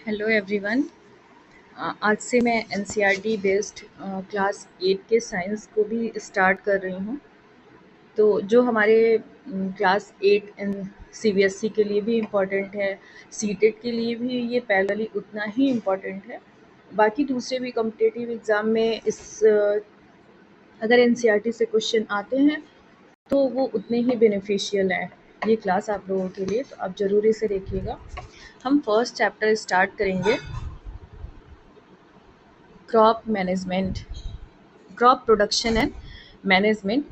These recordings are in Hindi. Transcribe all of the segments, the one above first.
Hello everyone. आज से मैं एनसीईआरटी बेस्ड क्लास 8 के साइंस को भी स्टार्ट कर रही हूँ। तो जो हमारे क्लास 8 एंड सीबीएसई के लिए भी इम्पोर्टेंट है, सीटेट के लिए भी ये पैरेलली उतना ही इम्पोर्टेंट है। बाकी दूसरे भी कॉम्पिटिटिव एग्ज़ाम में अगर एनसीईआरटी से क्वेश्चन आते हैं तो वो उतने ही बेनिफिशियल हैं ये क्लास आप लोगों के लिए, तो आप ज़रूर इसे देखिएगा। हम फर्स्ट चैप्टर स्टार्ट करेंगे, crop management, crop production and management,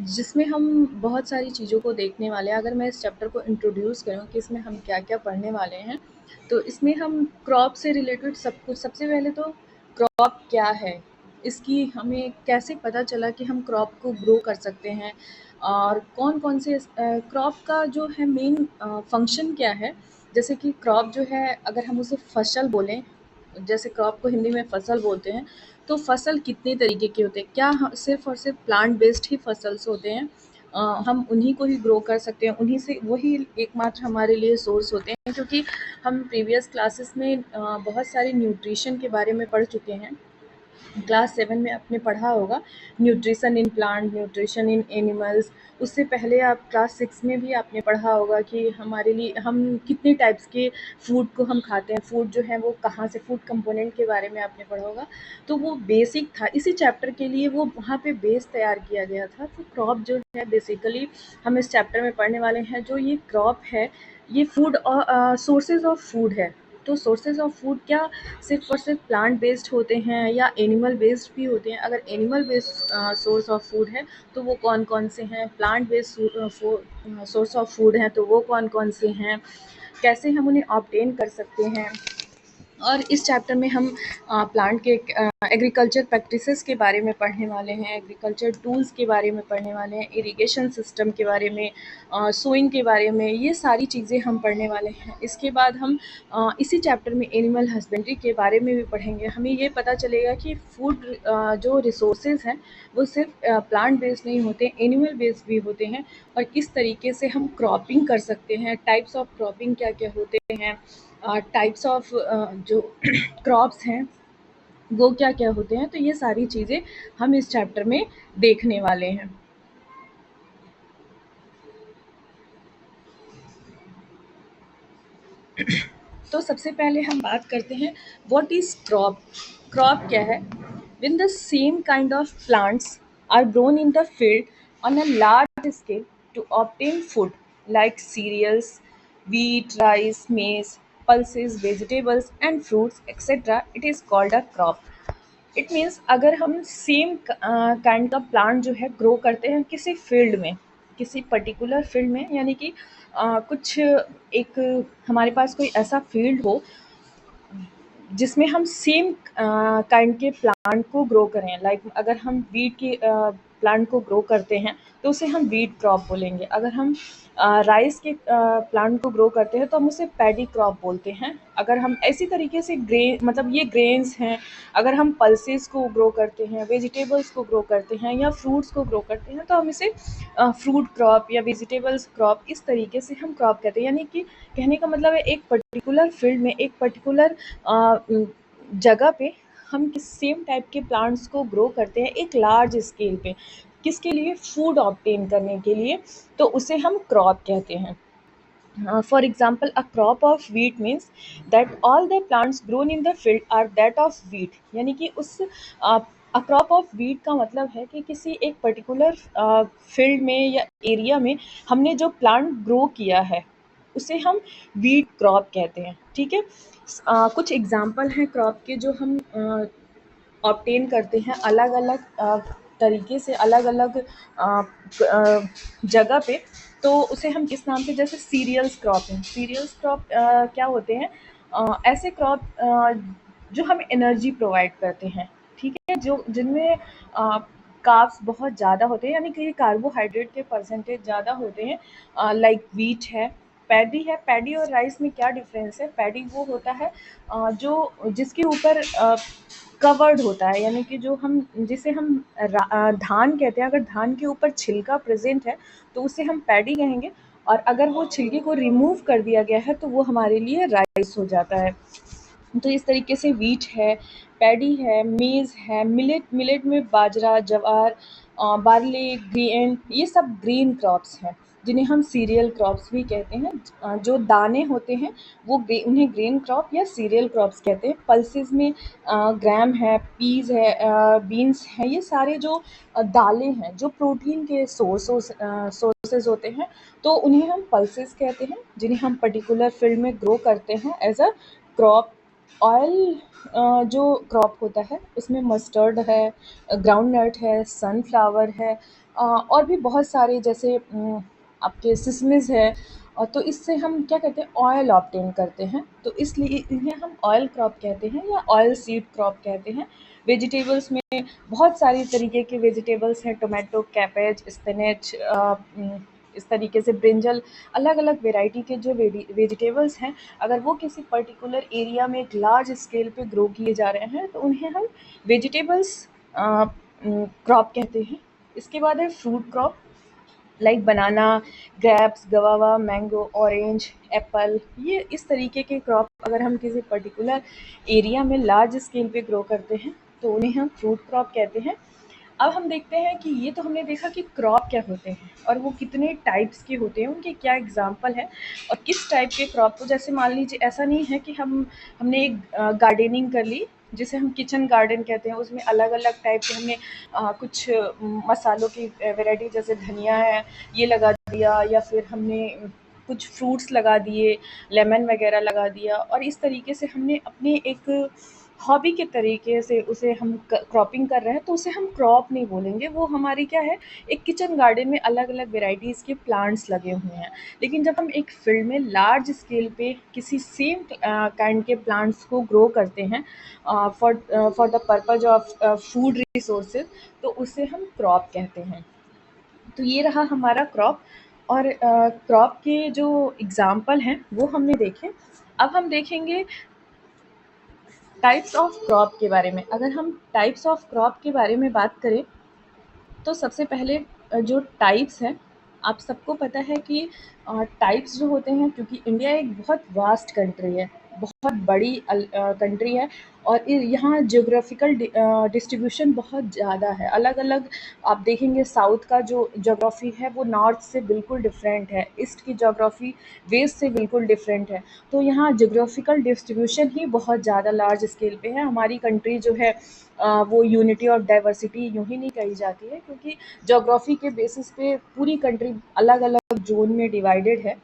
जिसमें हम बहुत सारी चीज़ों को देखने वाले हैं। अगर मैं इस चैप्टर को इंट्रोड्यूस करूँ कि इसमें हम क्या क्या पढ़ने वाले हैं, तो इसमें हम क्रॉप से रिलेटेड सब कुछ, सबसे पहले तो क्रॉप क्या है, इसकी हमें कैसे पता चला कि हम क्रॉप को ग्रो कर सकते हैं, और कौन कौन से क्रॉप का जो है मेन फंक्शन क्या है। जैसे कि क्रॉप जो है, अगर हम उसे फसल बोलें, जैसे क्रॉप को हिंदी में फसल बोलते हैं, तो फसल कितने तरीके के होते हैं? क्या सिर्फ और सिर्फ प्लांट बेस्ड ही फसल्स होते हैं? हम उन्हीं को ही ग्रो कर सकते हैं, उन्हीं से वही एकमात्र हमारे लिए सोर्स होते हैं, क्योंकि हम प्रीवियस क्लासेस में बहुत सारे न्यूट्रिशन के बारे में पढ़ चुके हैं। क्लास 7 में आपने पढ़ा होगा nutrition in plant, nutrition in animals. उससे पहले आप क्लास 6 में भी आपने पढ़ा होगा कि हमारे लिए हम कितने टाइप्स के फूड को हम खाते हैं, फूड जो है वो कहाँ से, फूड कंपोनेंट के बारे में आपने पढ़ा होगा। तो वो बेसिक था, इसी चैप्टर के लिए वो वहाँ पे बेस तैयार किया गया था। तो क्रॉप जो है बेसिकली हम इस चैप्टर में पढ़ने वाले हैं। जो ये क्रॉप है, ये फूड और सोर्सेज ऑफ फूड है। तो सोर्सेज ऑफ फूड क्या सिर्फ और सिर्फ प्लांट बेस्ड होते हैं या एनिमल बेस्ड भी होते हैं? अगर animal based source of food है तो वो कौन कौन से हैं, plant based source of food हैं तो वो कौन कौन से हैं, कैसे हम उन्हें ऑब्टेन कर सकते हैं। और इस चैप्टर में हम प्लांट के एग्रीकल्चर प्रैक्टिसेस के बारे में पढ़ने वाले हैं, एग्रीकल्चर टूल्स के बारे में पढ़ने वाले हैं, इरिगेशन सिस्टम के बारे में, सोइंग के बारे में, ये सारी चीज़ें हम पढ़ने वाले हैं। इसके बाद हम इसी चैप्टर में एनिमल हस्बेंड्री के बारे में भी पढ़ेंगे। हमें ये पता चलेगा कि फूड जो रिसोर्सेज हैं वो सिर्फ प्लांट बेस्ड नहीं होते, एनिमल बेस्ड भी होते हैं, और किस तरीके से हम क्रॉपिंग कर सकते हैं, टाइप्स ऑफ क्रॉपिंग क्या क्या होते हैं, टाइप्स ऑफ जो क्रॉप्स हैं वो क्या क्या होते हैं। तो ये सारी चीज़ें हम इस चैप्टर में देखने वाले हैं। तो सबसे पहले हम बात करते हैं, व्हाट इज़ क्रॉप। क्रॉप क्या है? When the same kind of plants are grown in the field on a large scale to obtain food like cereals, wheat, rice, maize, pulses, vegetables and fruits, etc., it is called a crop. It means अगर हम सेम काइंड का प्लांट जो है ग्रो करते हैं किसी फील्ड में, किसी पर्टिकुलर फील्ड में, यानी कि कुछ एक हमारे पास कोई ऐसा फील्ड हो जिसमें हम सेम काइंड के प्लांट को ग्रो करें। लाइक अगर हम वीट के प्लांट को ग्रो करते हैं तो उसे हम वीट क्रॉप बोलेंगे। अगर हम राइस के प्लांट को ग्रो करते हैं तो हम उसे पैडी क्रॉप बोलते हैं। अगर हम इसी तरीके से ग्रेन, मतलब ये ग्रेन्स हैं, अगर हम पल्सेस को ग्रो करते हैं, वेजिटेबल्स को ग्रो करते हैं या फ्रूट्स को ग्रो करते हैं तो हम इसे फ्रूट क्रॉप या वेजिटेबल्स क्रॉप, इस तरीके से हम क्रॉप कहते हैं। यानी कि कहने का मतलब है एक पर्टिकुलर फील्ड में, एक पर्टिकुलर जगह पे हम किस सेम टाइप के प्लांट्स को ग्रो करते हैं एक लार्ज स्केल पे, किसके लिए? फूड ऑब्टेन करने के लिए, तो उसे हम क्रॉप कहते हैं। For example, a crop of wheat means that all the plants grown in the field are that of wheat। यानी कि उस a crop of wheat का मतलब है कि किसी एक पर्टिकुलर फील्ड में या एरिया में हमने जो प्लांट ग्रो किया है उसे हम वीट क्रॉप कहते हैं। ठीक है। कुछ एग्जाम्पल हैं क्रॉप के जो हम ऑब्टेन करते हैं अलग अलग तरीके से, अलग अलग जगह पे। तो उसे हम किस नाम से, जैसे सीरियल्स क्रॉप हैं। सीरियल्स क्रॉप क्या होते हैं? ऐसे क्रॉप जो हमें एनर्जी प्रोवाइड करते हैं। ठीक है, जो जिनमें कार्ब्स बहुत ज़्यादा होते हैं, यानी कि कार्बोहाइड्रेट के परसेंटेज ज़्यादा होते हैं। लाइक वीट है, पैडी है। पैडी और राइस में क्या डिफरेंस है? पैडी वो होता है जो जिसके ऊपर कवर्ड होता है, यानी कि जो हम जिसे हम धान कहते हैं। अगर धान के ऊपर छिलका प्रेजेंट है तो उसे हम पैडी कहेंगे। और अगर वो छिलके को रिमूव कर दिया गया है तो वो हमारे लिए राइस हो जाता है। तो इस तरीके से व्हीट है, पैडी है, मेज़ है, मिलेट में बाजरा, ज्वार, बार्ली, ग्रेन, ये सब ग्रीन क्रॉप्स हैं, जिन्हें हम सीरियल क्रॉप्स भी कहते हैं। जो दाने होते हैं वो उन्हें ग्रेन क्रॉप या सीरियल क्रॉप्स कहते हैं। पल्सेस में ग्राम है, पीज़ है, बीन्स है, ये सारे जो दालें हैं, जो प्रोटीन के सोर्सेज होते हैं, तो उन्हें हम पल्सेस कहते हैं, जिन्हें हम पर्टिकुलर फील्ड में ग्रो करते हैं एज अ क्रॉप। ऑयल जो क्रॉप होता है उसमें मस्टर्ड है, ग्राउंडनट है, सनफ्लावर है, और भी बहुत सारे, जैसे आपके सिसमिस है। और तो इससे हम क्या कहते हैं, ऑयल ऑब्टेन करते हैं, तो इसलिए इन्हें हम ऑयल क्रॉप कहते हैं या ऑयल सीड क्रॉप कहते हैं। वेजिटेबल्स में बहुत सारी तरीके के वेजिटेबल्स हैं, टोमेटो, कैबेज, स्पिनच, इस तरीके से ब्रिंजल, अलग अलग वेराइटी के जो वेजिटेबल्स हैं, अगर वो किसी पर्टिकुलर एरिया में एक लार्ज स्केल पे ग्रो किए जा रहे हैं तो उन्हें हम वेजिटेबल्स क्रॉप कहते हैं। इसके बाद है fruit crop, like banana, grapes, guava, mango, orange, apple. ये इस तरीके के क्रॉप अगर हम किसी पर्टिकुलर एरिया में लार्ज स्केल पे ग्रो करते हैं तो उन्हें हम फ्रूट क्रॉप कहते हैं। अब हम देखते हैं कि ये तो हमने देखा कि क्रॉप क्या होते हैं और वो कितने टाइप्स के होते हैं, उनके क्या एग्जाम्पल हैं और किस टाइप के क्रॉप को, जैसे मान लीजिए ऐसा नहीं है कि हमने एक गार्डनिंग कर ली जिसे हम किचन गार्डन कहते हैं, उसमें अलग अलग टाइप के हमने कुछ मसालों की वैरायटी, जैसे धनिया है ये लगा दिया, या फिर हमने कुछ फ्रूट्स लगा दिए, लेमन वगैरह लगा दिया, और इस तरीके से हमने अपने एक हॉबी के तरीके से उसे हम क्रॉपिंग कर रहे हैं, तो उसे हम क्रॉप नहीं बोलेंगे, वो हमारी क्या है, एक किचन गार्डन में अलग अलग वेराइटीज़ के प्लांट्स लगे हुए हैं। लेकिन जब हम एक फील्ड में लार्ज स्केल पे किसी सेम काइंड के प्लांट्स को ग्रो करते हैं for the purpose of food resources, तो उसे हम क्रॉप कहते हैं। तो ये रहा हमारा क्रॉप। और क्रॉप के जो एग्जाम्पल हैं वो हमने देखे। अब हम देखेंगे टाइप्स ऑफ क्रॉप के बारे में। अगर हम टाइप्स ऑफ क्रॉप के बारे में बात करें तो सबसे पहले जो टाइप्स हैं, आप सबको पता है कि टाइप्स जो होते हैं, क्योंकि इंडिया एक बहुत वास्ट कंट्री है, बहुत बड़ी कंट्री है, और यहाँ जियोग्राफिकल डिस्ट्रीब्यूशन बहुत ज़्यादा है, अलग अलग। आप देखेंगे साउथ का जो जोग्राफ़ी है वो नॉर्थ से बिल्कुल डिफरेंट है, ईस्ट की जोग्राफ़ी वेस्ट से बिल्कुल डिफरेंट है। तो यहाँ जियोग्राफिकल डिस्ट्रीब्यूशन ही बहुत ज़्यादा लार्ज स्केल पे है। हमारी कंट्री जो है वो यूनिटी ऑफ डाइवर्सिटी यूँ ही नहीं कही जाती है, क्योंकि ज्योग्राफी के बेसिस पे पूरी कंट्री अलग अलग जोन में डिवाइडेड है।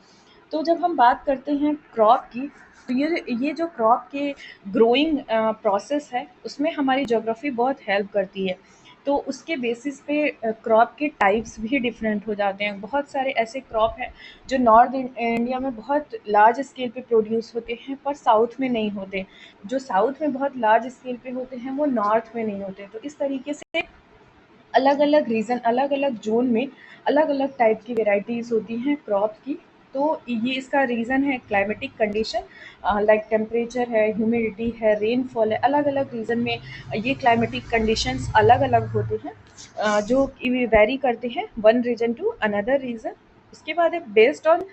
तो जब हम बात करते हैं क्रॉप की, तो ये जो क्रॉप के ग्रोइंग प्रोसेस है उसमें हमारी ज्योग्राफी बहुत हेल्प करती है। तो उसके बेसिस पे क्रॉप के टाइप्स भी डिफरेंट हो जाते हैं। बहुत सारे ऐसे क्रॉप हैं जो नॉर्थ इंडिया में बहुत लार्ज स्केल पे प्रोड्यूस होते हैं पर साउथ में नहीं होते, जो साउथ में बहुत लार्ज स्केल पे होते हैं वो नॉर्थ में नहीं होते। तो इस तरीके से अलग अलग रीजन, अलग अलग जोन में अलग अलग टाइप की वेराइटीज़ होती हैं क्रॉप की। तो ये इसका रीज़न है क्लाइमेटिक कंडीशन, लाइक टेम्परेचर है, ह्यूमिडिटी है, रेनफॉल है, अलग अलग रीजन में ये क्लाइमेटिक कंडीशंस अलग अलग होते हैं, जो वेरी करते हैं one reason to another reason. उसके बाद है बेस्ड ऑन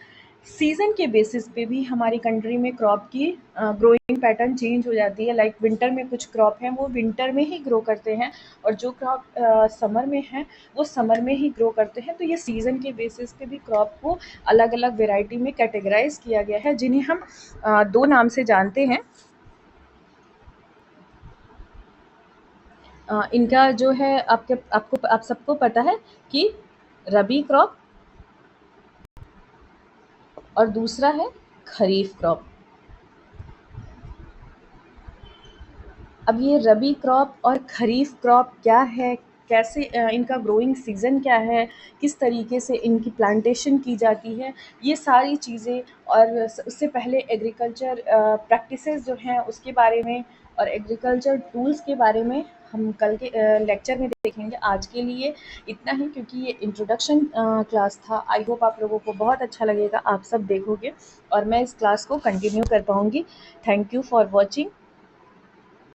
सीज़न के बेसिस पे भी हमारी कंट्री में क्रॉप की ग्रोइंग पैटर्न चेंज हो जाती है। लाइक विंटर में कुछ क्रॉप हैं वो विंटर में ही ग्रो करते हैं, और जो क्रॉप समर में है वो समर में ही ग्रो करते हैं। तो ये सीज़न के बेसिस पे भी क्रॉप को अलग अलग वेराइटी में कैटेगराइज किया गया है, जिन्हें हम दो नाम से जानते हैं। इनका जो है आप सबको पता है कि रबी क्रॉप और दूसरा है खरीफ क्रॉप। अब ये रबी क्रॉप और खरीफ क्रॉप क्या है, कैसे इनका ग्रोइंग सीज़न क्या है, किस तरीके से इनकी प्लांटेशन की जाती है, ये सारी चीज़ें, और उससे पहले एग्रीकल्चर प्रैक्टिसेस जो हैं उसके बारे में और एग्रीकल्चर टूल्स के बारे में हम कल के लेक्चर में देखेंगे। आज के लिए इतना ही, क्योंकि ये इंट्रोडक्शन क्लास था। आई होप आप लोगों को बहुत अच्छा लगेगा, आप सब देखोगे और मैं इस क्लास को कंटिन्यू कर पाऊँगी। Thank you for watching.